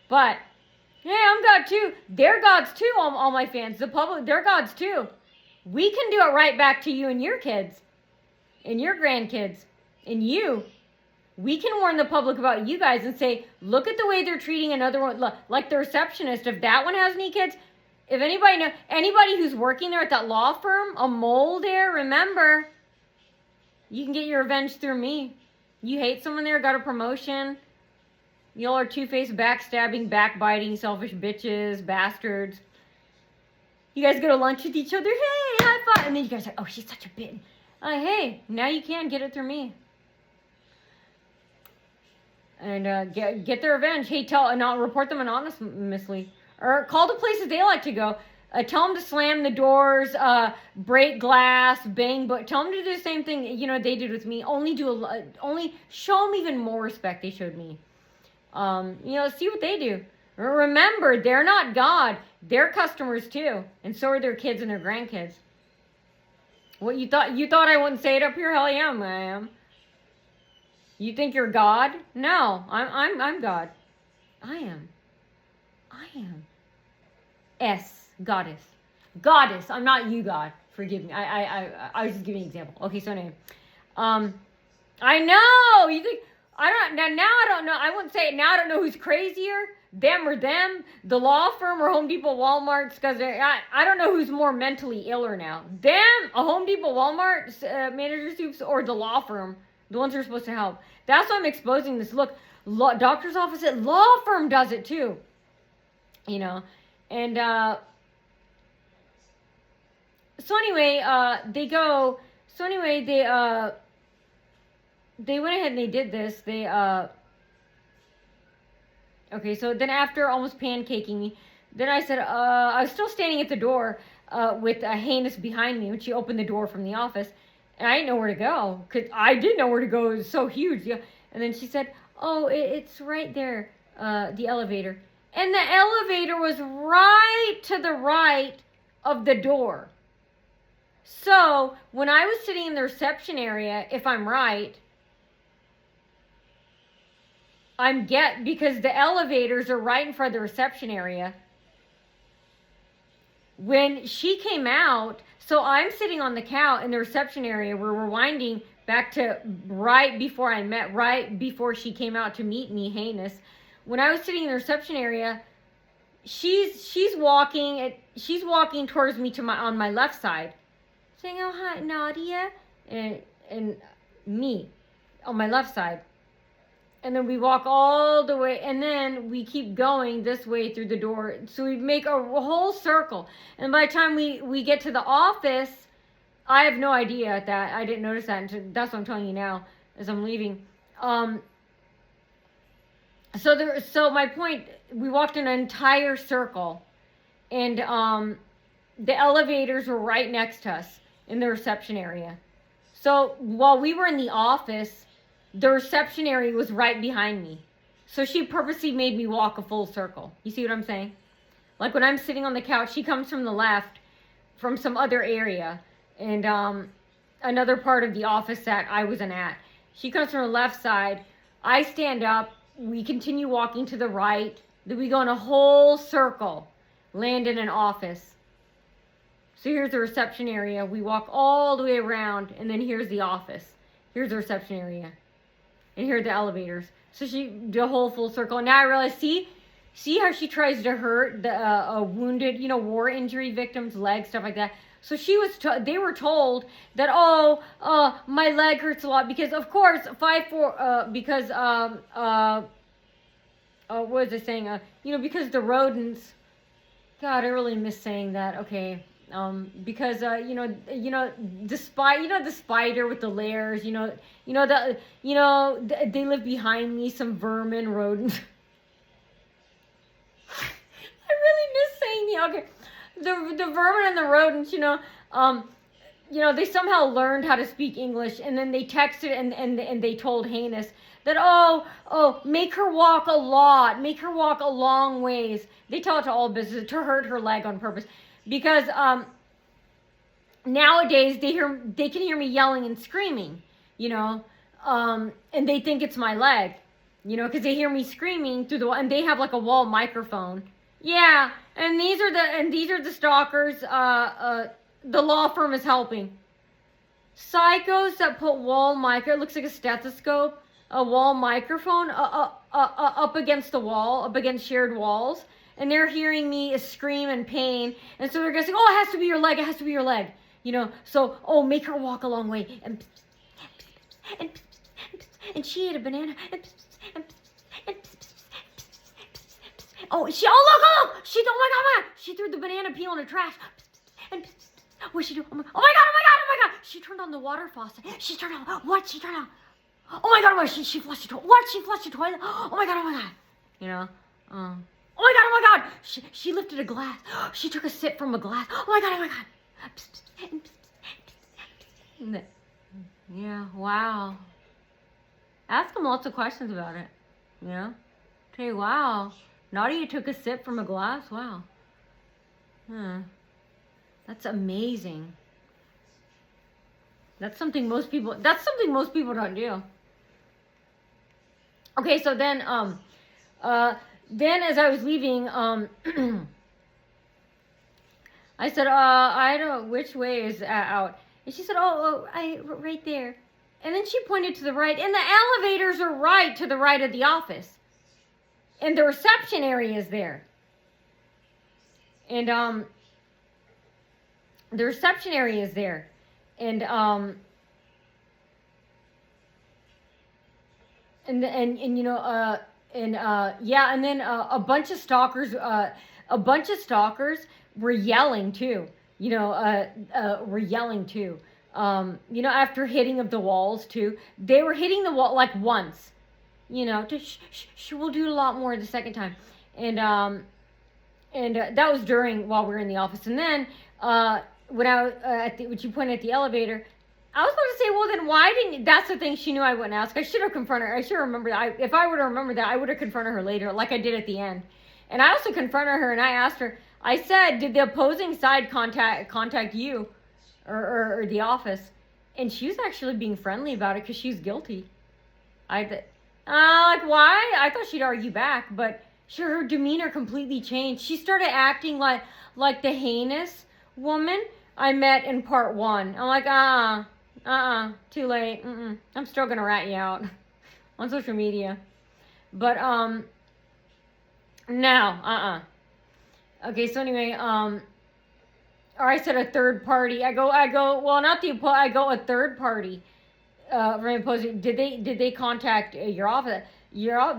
But, yeah, I'm God too. They're gods too, all my fans. The public, they're gods too. We can do it right back to you and your kids. And your grandkids. And you. We can warn the public about you guys and say, look at the way they're treating another one. Like the receptionist. If that one has any kids, if anybody who's working there at that law firm, a mole there, remember, you can get your revenge through me. You hate someone there, got a promotion. Y'all are two-faced, backstabbing, backbiting, selfish bitches, bastards. You guys go to lunch with each other. Hey, high five. And then you guys are, oh, she's such a bitch. Hey, now you can get it through me. And get their revenge. Hey, and I'll report them anonymously. Or call the places they like to go. Tell them to slam the doors, break glass, bang, but tell them to do the same thing, they did with me. Only show them even more respect they showed me. See what they do. Remember, they're not God. They're customers too. And so are their kids and their grandkids. What, you thought I wouldn't say it up here? Hell yeah, I am. You think you're God? No, I'm God. I am. Goddess. I'm not you, God. Forgive me. I was just giving an example. Okay, so anyway. I know. You think I don't know. I wouldn't say it now. I don't know who's crazier. them or them, the law firm or Home Depot, Walmart, because I don't know who's more mentally iller now. Them, a Home Depot, Walmart manager soups, or the law firm, the ones who are supposed to help. That's why I'm exposing this. Look, doctor's office at law firm does it too. You know, and so anyway, they went ahead and they did this. Okay, so then after almost pancaking me, then I said, I was still standing at the door with Heinous behind me when she opened the door from the office. And I didn't know where to go, because I didn't know where to go. It was so huge. Yeah. And then she said, oh, it's right there, the elevator. And the elevator was right to the right of the door. So when I was sitting in the reception area, if I'm right, because the elevators are right in front of the reception area. When she came out, so I'm sitting on the couch in the reception area. We're rewinding back to right before she came out to meet me, Heinous. When I was sitting in the reception area, she's walking towards me on my left side, saying, "Oh hi, Nadia," and me on my left side. And then we walk all the way, and then we keep going this way through the door. So we make a whole circle. And by the time we get to the office, I have no idea at that. I didn't notice that. That's what I'm telling you now as I'm leaving. So my point, we walked an entire circle. And the elevators were right next to us in the reception area. So while we were in the office, the reception area was right behind me. So she purposely made me walk a full circle. You see what I'm saying? Like when I'm sitting on the couch, she comes from the left, from some other area, and another part of the office that I wasn't at. She comes from the left side. I stand up. We continue walking to the right. Then we go in a whole circle, land in an office. So here's the reception area. We walk all the way around, and then here's the office. Here's the reception area. And here are the elevators. So she did a whole full circle. And now I realize, see how she tries to hurt the wounded, war injury victims' legs, stuff like that. So they were told that, my leg hurts a lot because, of course, because what was I saying? Because the rodents. God, I really miss saying that. Okay. Because the spider with the layers, they live behind me, some vermin, rodents. I really miss saying the vermin and the rodents, they somehow learned how to speak English, and then they texted and they told Heinous that, make her walk a lot, make her walk a long ways. They tell it to all businesses to hurt her leg on purpose. Because nowadays they can hear me yelling and screaming, and they think it's my leg, because they hear me screaming through the wall, and they have like a wall microphone. Yeah, and these are the stalkers. The law firm is helping. Psychos that put it looks like a stethoscope, a wall microphone up against the wall, up against shared walls. And they're hearing me scream in pain. And so they're going to say, it has to be your leg. It has to be your leg. So, make her walk a long way. And she ate a banana. Look. Oh my God. She threw the banana peel in the trash. And what'd she do? Oh my God. She turned on the water faucet. What? She turned on. Oh my God. She flushed the toilet. What? She flushed the toilet. Oh my God. Oh my God. She lifted a glass. She took a sip from a glass. Oh my God. Yeah, wow. Ask them lots of questions about it. Say, wow. Nadia took a sip from a glass? Wow. That's amazing. That's something most people don't do. Okay, so then as I was leaving, I said, I don't know which way is out. And she said, right there. And then she pointed to the right, and the elevators are right to the right of the office. And the reception area is there. And the reception area is there. And and you know yeah, and then a bunch of stalkers were yelling too. You know, were yelling too. You know, after hitting of the walls too, they were hitting the wall like once. You know, we'll do a lot more the second time, and that was while we were in the office, and then when I when you pointed at the elevator. I was about to say, well, then why didn't... That's the thing she knew I wouldn't ask. I should have confronted her. I should have remembered that. If I would have remembered that, I would have confronted her later, like I did at the end. And I also confronted her, and I asked her, I said, did the opposing side contact you or the office? And she was actually being friendly about it because she's guilty. Like, why? I thought she'd argue back, but her demeanor completely changed. She started acting like the heinous woman I met in part 1. I'm like, too late. I'm still gonna rat you out on social media. But, no, Okay, so anyway, or I said a third party. I go, well, not the, I go a third party, from opposing. Did they contact your office?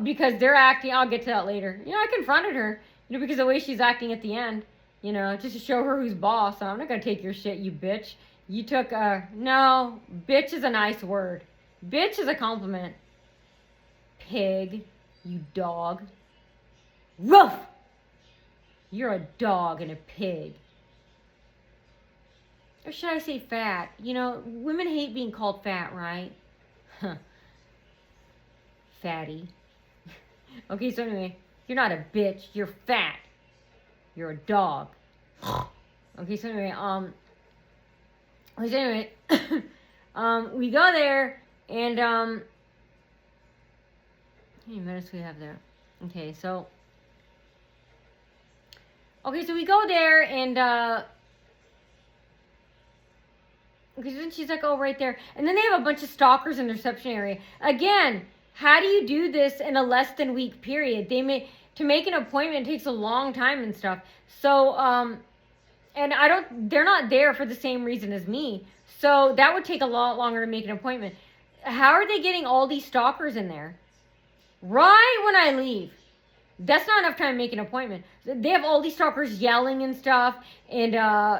Because they're acting, I'll get to that later. You know, I confronted her, you know, because the way she's acting at the end, you know, just to show her who's boss. I'm not gonna take your shit, you bitch. You took no, bitch is a nice word. Bitch is a compliment. Pig, you dog. Woof! You're a dog and a pig. Or should I say fat? You know, women hate being called fat, right? Huh. Fatty. Okay, so anyway, you're not a bitch, you're fat. You're a dog. Okay, so anyway, we go there, and, how many minutes we have there? Okay, so we go there, and, because then she's like, oh, right there. And then they have a bunch of stalkers in the reception area. Again, how do you do this in a less than week period? To make an appointment, it takes a long time and stuff. So, and they're not there for the same reason as me. So that would take a lot longer to make an appointment. How are they getting all these stalkers in there? Right when I leave. That's not enough time to make an appointment. They have all these stalkers yelling and stuff, and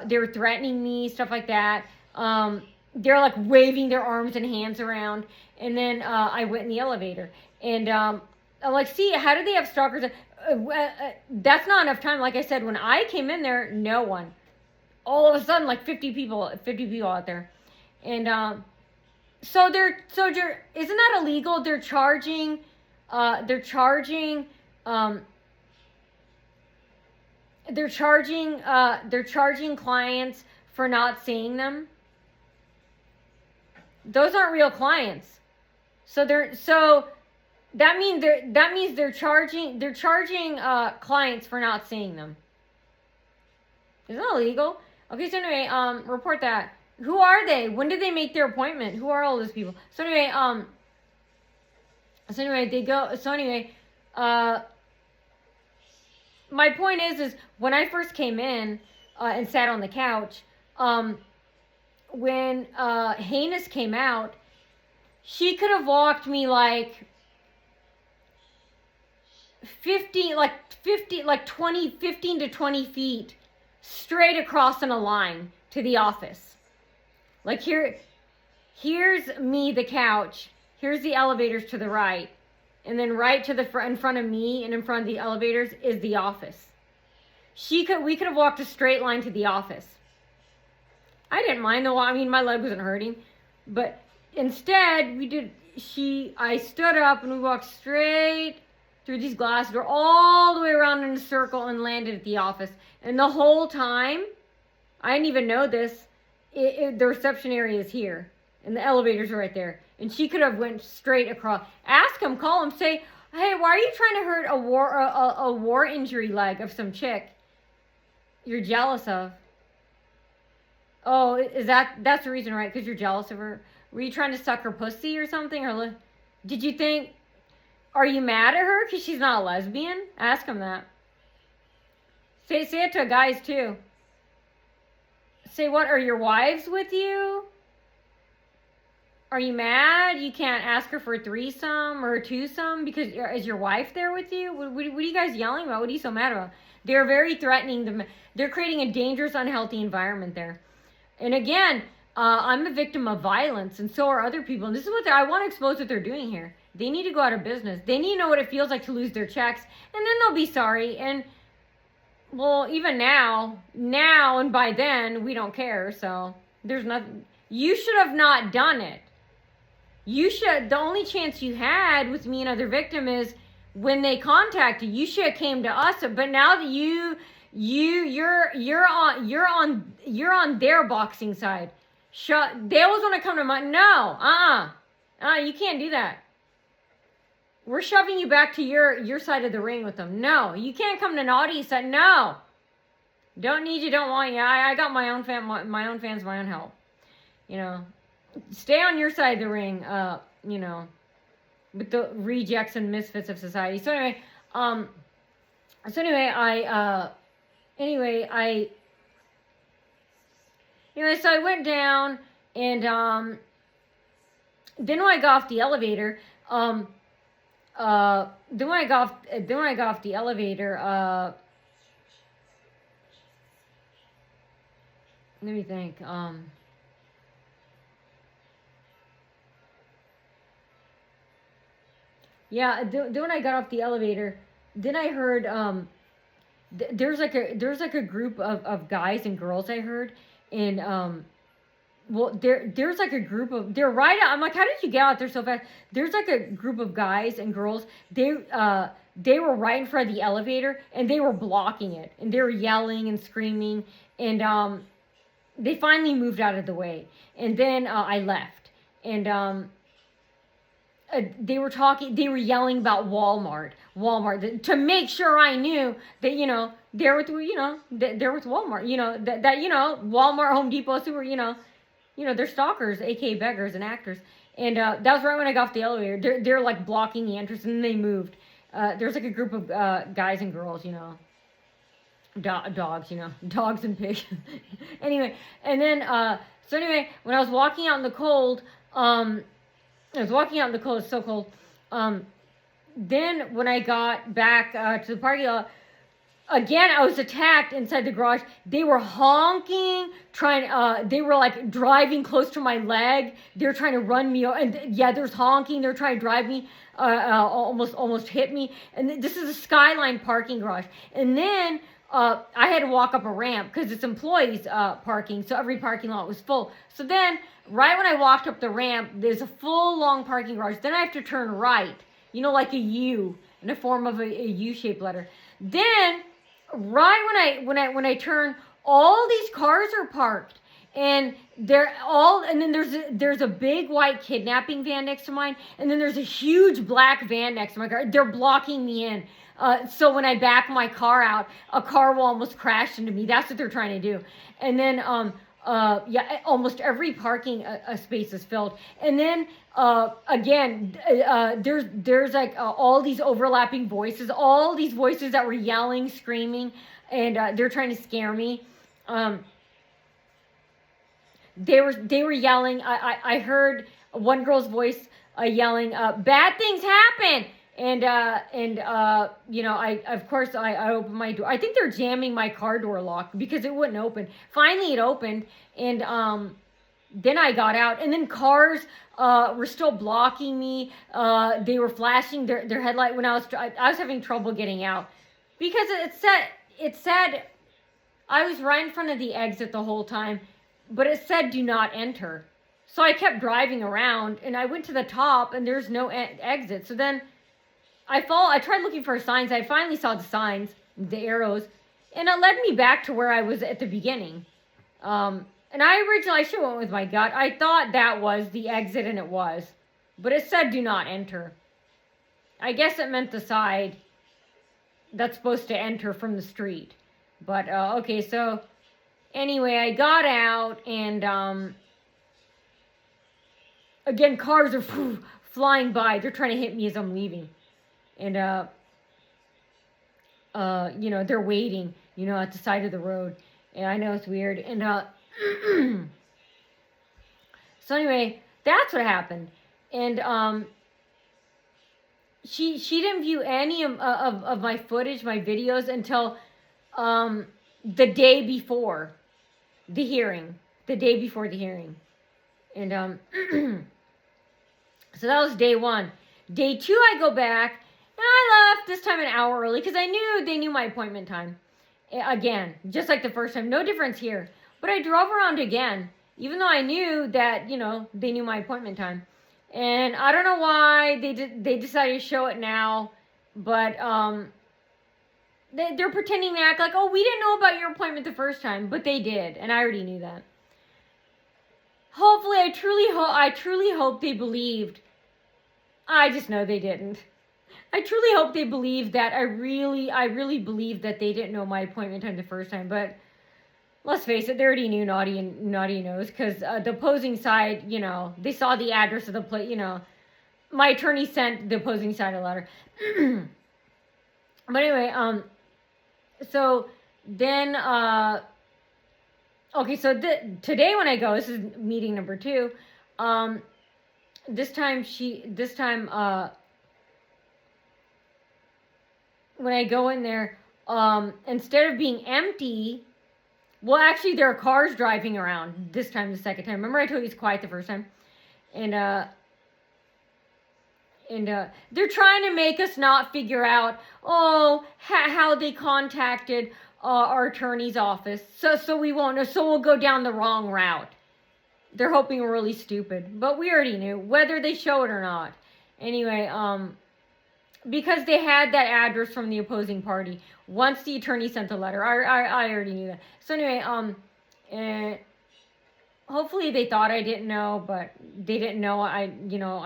they were threatening me, stuff like that. They're like waving their arms and hands around. And then I went in the elevator, and I'm like, see, how do they have stalkers? That's not enough time. Like I said, when I came in there, no one. All of a sudden, like 50 people out there. And so isn't that illegal? They're charging clients for not seeing them. Those aren't real clients. So that means they're charging clients for not seeing them. Isn't that illegal? Okay, so anyway, report that. Who are they? When did they make their appointment? Who are all those people? So anyway, they go. So anyway, my point is when I first came in and sat on the couch, when Heinous came out, she could have walked me like 15 to 20 feet straight across in a line to the office. Like here's me, the couch. Here's the elevators to the right. And then right to the front, in front of me and in front of the elevators is the office. We could have walked a straight line to the office. I didn't mind though. I mean, my leg wasn't hurting. But instead, I stood up and we walked straight through these glass doors all the way around in a circle and landed at the office. And the whole time, I didn't even know this, the reception area is here. And the elevators are right there. And she could have went straight across. Ask him, call him, say, hey, why are you trying to hurt a war injury leg of some chick you're jealous of? Oh, that's the reason, right? Because you're jealous of her? Were you trying to suck her pussy or something? Or did you think, Are you mad at her because she's not a lesbian? Ask them that. Say it to guys too. Say, what, are your wives with you? Are you mad you can't ask her for a threesome or a twosome because is your wife there with you? What are you guys yelling about? What are you so mad about? They're very threatening. They're creating a dangerous, unhealthy environment there. And again, I'm a victim of violence, and so are other people. And this is what I want to expose what they're doing here. They need to go out of business. They need to know what it feels like to lose their checks, and then they'll be sorry. And well, even now and by then, we don't care. So there's nothing. You should have not done it. The only chance you had with me and other victim is when they contacted you. You should have came to us. But now that you're on their boxing side. They always want to come to my, no, you can't do that. We're shoving you back to your side of the ring with them. No, you can't come to Naughty's side. No, don't need you, don't want you. I got my own fans, my own help. You know, stay on your side of the ring. You know, with the rejects and misfits of society. So anyway, so I went down, and then when I got off the elevator, let me think. Then when I got off the elevator, then I heard there's like a group of guys and girls I heard, and there's like a group of, they're right out. I'm like, how did you get out there so fast? There's like a group of guys and girls. They were right in front of the elevator, and they were blocking it, and they were yelling and screaming, and they finally moved out of the way, and then I left, and they were yelling about Walmart to make sure I knew that, you know, they're with Walmart, you know, that you know, Walmart, Home Depot, they're stalkers, aka beggars and actors. And that was right when I got off the elevator. They're like blocking the entrance, and then they moved. There's like a group of guys and girls, you know, dogs, you know, dogs and pigs. Anyway, and then when I was walking out in the cold, it's so cold. Then when I got back to the parking lot, again, I was attacked inside the garage. They were honking, they were like driving close to my leg. They were trying to run me, and there's honking. They're trying to drive me, almost hit me. And this is a Skyline parking garage. And then I had to walk up a ramp because it's employees parking, so every parking lot was full. So then, right when I walked up the ramp, there's a full long parking garage. Then I have to turn right, you know, like a U, in the form of a U-shaped letter. Then, right when I turn, all these cars are parked, and then there's a big white kidnapping van next to mine, and then there's a huge black van next to my car. They're blocking me in. So when I back my car out, a car will almost crash into me. That's what they're trying to do. And then, almost every parking space is filled. And then, again, there's like all these overlapping voices, all these voices that were yelling, screaming, and they're trying to scare me. They were yelling. I heard one girl's voice yelling, "Bad things happen." And you know, I opened my door. I think they're jamming my car door lock because it wouldn't open. Finally, it opened, and then I got out, and then cars were still blocking me. They were flashing their headlight when I was having trouble getting out because it said I was right in front of the exit the whole time, but it said "do not enter." So I kept driving around, and I went to the top, and there's no exit. So then I tried looking for signs. I finally saw the signs, the arrows, and it led me back to where I was at the beginning. And I should have went with my gut. I thought that was the exit, and it was. But it said "do not enter." I guess it meant the side that's supposed to enter from the street. But, okay, so anyway, I got out, and again, cars are flying by. They're trying to hit me as I'm leaving. and they're waiting, at the side of the road. And I know it's weird. And so anyway, that's what happened. And she didn't view any of my footage, my videos, until the day before the hearing. The day before the hearing. And so that was day 1. Day 2, I go back, and I left this time an hour early because I knew they knew my appointment time. Again, just like the first time, no difference here. But I drove around again, even though I knew that, they knew my appointment time. And I don't know why they decided to show it now, but they're pretending to act like, oh, we didn't know about your appointment the first time, but they did, and I already knew that. Hopefully, I truly hope they believed. I just know they didn't. I truly hope they believed that. I really believe that they didn't know my appointment time the first time. But let's face it, they already knew Naughty knows, because the opposing side, they saw the address of the place. My attorney sent the opposing side a letter. But anyway, so then, okay, so today when I go, this is meeting number 2. This time when I go in there, instead of being empty, well, actually there are cars driving around this time, the second time. Remember I told you it's quiet the first time? And they're trying to make us not figure out, how they contacted our attorney's office. So we won't know. So we'll go down the wrong route. They're hoping we're really stupid. But we already knew, whether they show it or not. Anyway, because they had that address from the opposing party. Once the attorney sent the letter. I already knew that. So anyway, hopefully they thought I didn't know, but they didn't know I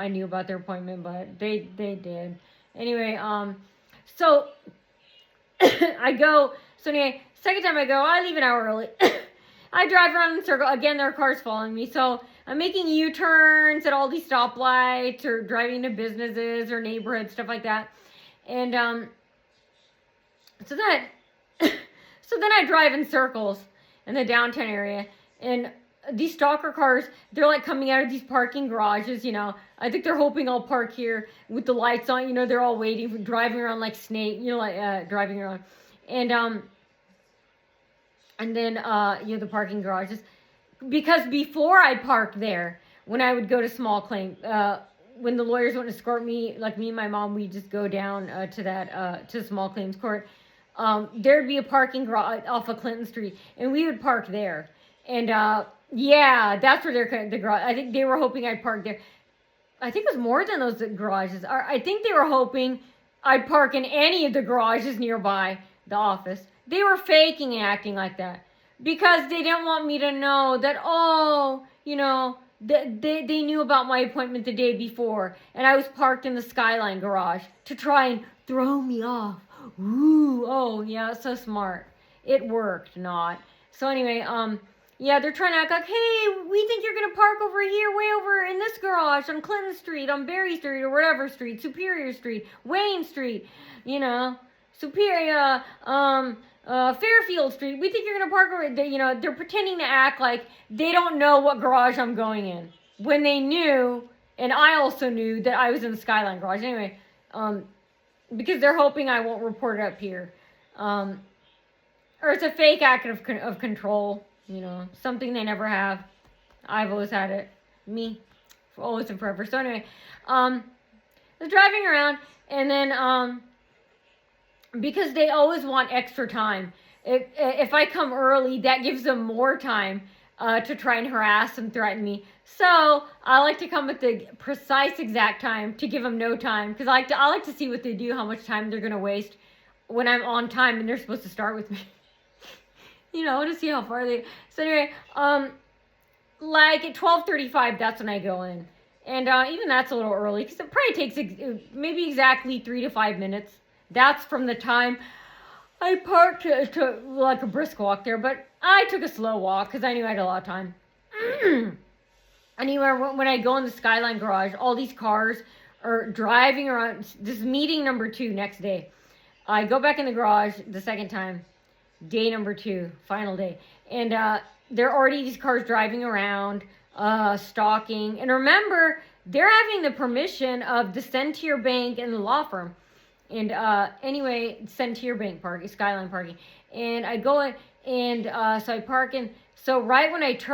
knew about their appointment, but they did. Anyway, so I go, so anyway, second time I go, I leave an hour early. I drive around in a circle. Again, there are cars following me. So I'm making U-turns at all these stoplights, or driving to businesses or neighborhoods, stuff like that. And so then I drive in circles in the downtown area. And these stalker cars, they're like coming out of these parking garages, I think they're hoping I'll park here with the lights on, they're all waiting, driving around like snake, driving around. And then, the parking garages. Because before I parked there, when I would go to small claim, when the lawyers wouldn't escort me, like me and my mom, we'd just go down to small claims court. There'd be a parking garage off of Clinton Street, and we would park there. And, that's where the garage, I think they were hoping I'd park there. I think it was more than those garages. I think they were hoping I'd park in any of the garages nearby the office. They were faking and acting like that because they didn't want me to know that, they knew about my appointment the day before, and I was parked in the Skyline garage to try and throw me off. Ooh, oh, yeah, so smart. It worked, not. So anyway, they're trying to act like, hey, we think you're going to park over here, way over in this garage on Clinton Street, on Berry Street, or whatever street, Superior Street, Wayne Street, Superior, Fairfield Street. We think you're going to park over, they're pretending to act like they don't know what garage I'm going in. When they knew, and I also knew that I was in the Skyline garage. Anyway, because they're hoping I won't report it up here. Or it's a fake act of control. Something they never have. I've always had it. Me. For always and forever. So anyway, I was driving around, and then, because they always want extra time. If I come early, that gives them more time to try and harass and threaten me. So I like to come at the precise exact time to give them no time. Because I like to see what they do, how much time they're going to waste when I'm on time and they're supposed to start with me. I want to see how far they... So anyway, like at 12:35, that's when I go in. And even that's a little early, because it probably takes maybe exactly 3 to 5 minutes. That's from the time I parked to like a brisk walk there. But I took a slow walk, because I knew I had a lot of time. Anyway, when I go in the Skyline garage, all these cars or driving around. This is meeting number 2 next day. I go back in the garage the second time. Day number 2, final day. And there are already these cars driving around, stalking. And remember, they're having the permission of the Sentier Bank and the law firm. And anyway, Sentier Bank parking, Skyline parking. And I go in, and so I park in. So right when I turn